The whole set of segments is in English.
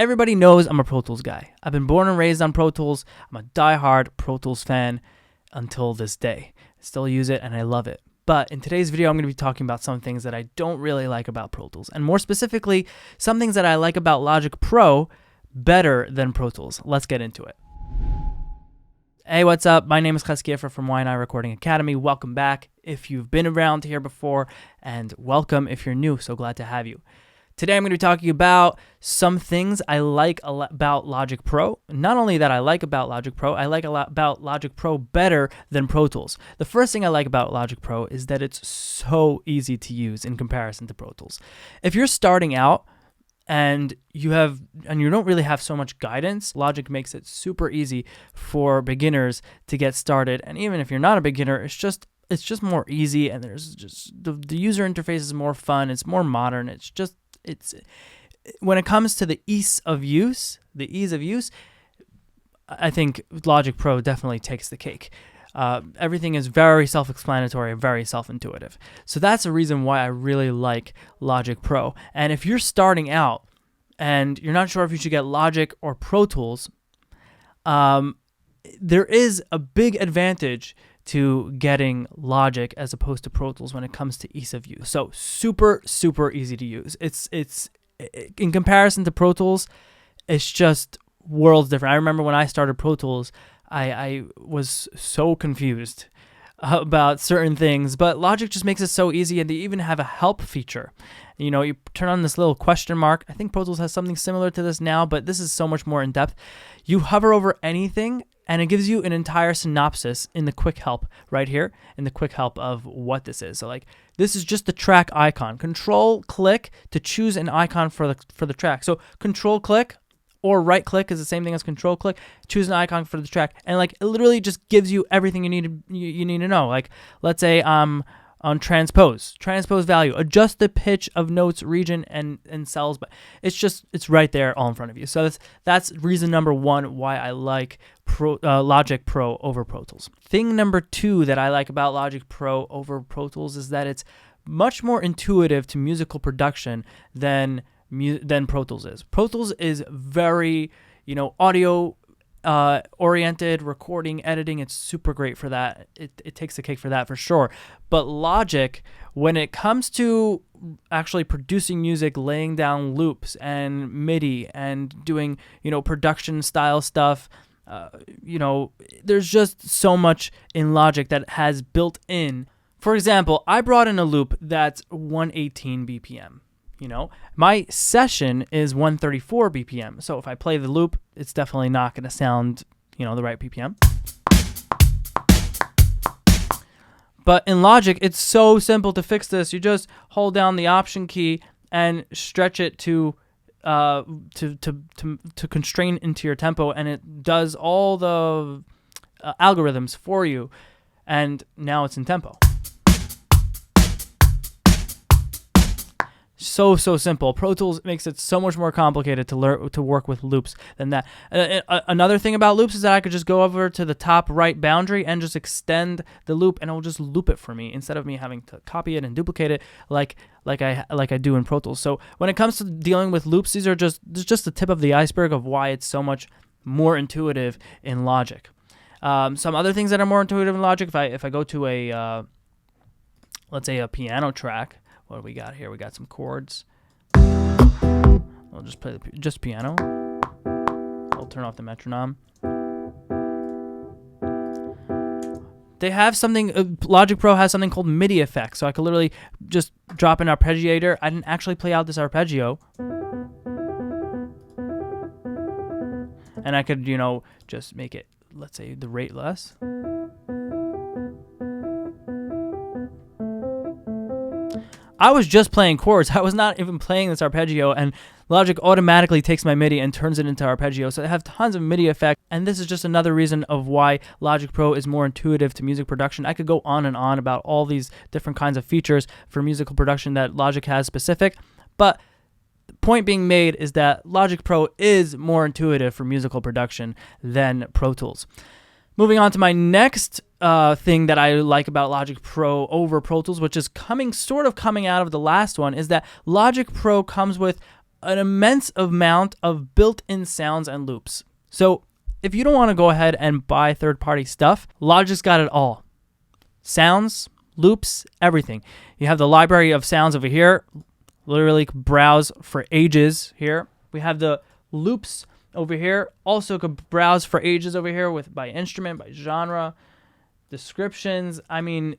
Everybody knows I'm a Pro Tools guy. I've been born and raised on Pro Tools. I'm a diehard Pro Tools fan until this day. I still use it and I love it. But in today's video, I'm going to be talking about some things that I don't really like about Pro Tools. And more specifically, some things that I like about Logic Pro better than Pro Tools. Let's get into it. Hey, what's up? My name is Cheskiefer from Y&I Recording Academy. Welcome back if you've been around here before, and welcome if you're new. So glad to have you. Today I'm going to be talking about some things I like about Logic Pro. Not only that I like about Logic Pro, I like a lot about Logic Pro better than Pro Tools. The first thing I like about Logic Pro is that it's so easy to use in comparison to Pro Tools. If you're starting out and you don't really have so much guidance, Logic makes it super easy for beginners to get started. And even if you're not a beginner, it's just more easy, and there's just the user interface is more fun. It's more modern. It's when it comes to the ease of use, I think Logic Pro definitely takes the cake. Everything is very self-explanatory and very self-intuitive. So that's a reason why I really like Logic Pro. And if you're starting out and you're not sure if you should get Logic or Pro Tools, there is a big advantage to getting Logic as opposed to Pro Tools when it comes to ease of use. So super, super easy to use. It's in comparison to Pro Tools, it's just worlds different. I remember when I started Pro Tools, I was so confused about certain things, but Logic just makes it so easy, and they even have a help feature. You know, you turn on this little question mark. I think Pro Tools has something similar to this now, but this is so much more in depth. You hover over anything, and it gives you an entire synopsis in the quick help right here, in the quick help of what this is. So like, this is just the track icon. Control click to choose an icon for the track. So control click or right click is the same thing as control click. Choose an icon for the track, and like it literally just gives you everything you need to know. Like, let's say on transpose value, adjust the pitch of notes, region, and cells, but it's right there all in front of you. So that's reason number one why I like Logic Pro over Pro Tools. Thing number two that I like about Logic Pro over Pro Tools is that it's much more intuitive to musical production than Pro Tools is. Pro Tools is very, audio oriented, recording, editing. It's super great for that. It takes the cake for that for sure. But Logic, when it comes to actually producing music, laying down loops and MIDI and doing, production style stuff, there's just so much in Logic that has built in. For example, I brought in a loop that's 118 BPM. My session is 134 BPM. So if I play the loop, it's definitely not going to sound, the right BPM. But in Logic, it's so simple to fix this. You just hold down the Option key and stretch it to constrain into your tempo, and it does all the algorithms for you. And now it's in tempo. So simple. Pro Tools makes it so much more complicated to work with loops than that. Another thing about loops is that I could just go over to the top right boundary and just extend the loop, and it will just loop it for me instead of me having to copy it and duplicate it like I do in Pro Tools. So when it comes to dealing with loops, these are just the tip of the iceberg of why it's so much more intuitive in Logic. Some other things that are more intuitive in Logic, if I go to a let's say a piano track. What do we got here? We got some chords. I'll just play just piano. I'll turn off the metronome. They have something, Logic Pro has something called MIDI effects. So I could literally just drop an arpeggiator. I didn't actually play out this arpeggio. And I could, just make it, let's say, the rate less. I was just playing chords. I was not even playing this arpeggio, and Logic automatically takes my MIDI and turns it into arpeggio. So I have tons of MIDI effects, and this is just another reason of why Logic Pro is more intuitive to music production. I could go on and on about all these different kinds of features for musical production that Logic has specific, but the point being made is that Logic Pro is more intuitive for musical production than Pro Tools. Moving on to my next thing that I like about Logic Pro over Pro Tools, which is coming out of the last one, is that Logic Pro comes with an immense amount of built-in sounds and loops. So if you don't want to go ahead and buy third-party stuff, Logic's got it all. Sounds, loops, everything. You have the library of sounds over here. Literally browse for ages here. We have the loops over here. Also could browse for ages over here by instrument, by genre, descriptions. I mean,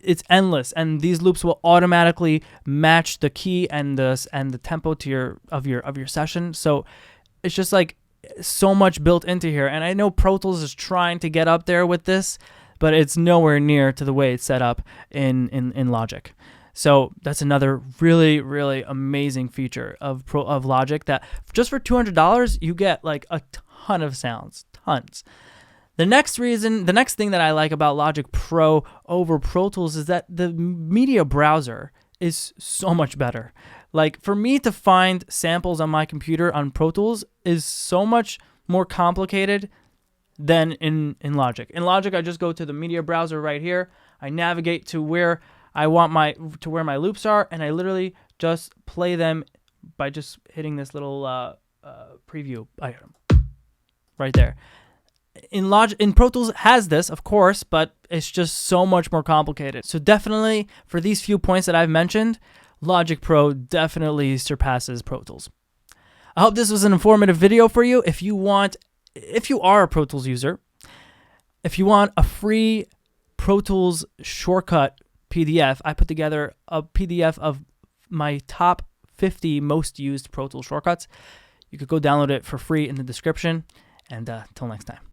it's endless, and these loops will automatically match the key and the tempo to your session. So it's just like so much built into here. And I know Pro Tools is trying to get up there with this, but it's nowhere near to the way it's set up in Logic. So that's another really, really amazing feature of Logic, that just for $200 you get like a ton of sounds, tons. The next thing that I like about Logic Pro over Pro Tools is that the media browser is so much better. Like, for me to find samples on my computer on Pro Tools is so much more complicated than in Logic. In Logic, I just go to the media browser right here. I navigate to where I want where my loops are, and I literally just play them by just hitting this little preview item right there. In Pro Tools has this, of course, but it's just so much more complicated. So definitely, for these few points that I've mentioned, Logic Pro definitely surpasses Pro Tools. I hope this was an informative video for you. If you are a Pro Tools user, if you want a free Pro Tools shortcut PDF, I put together a PDF of my top 50 most used Pro Tools shortcuts. You could go download it for free in the description. And till next time.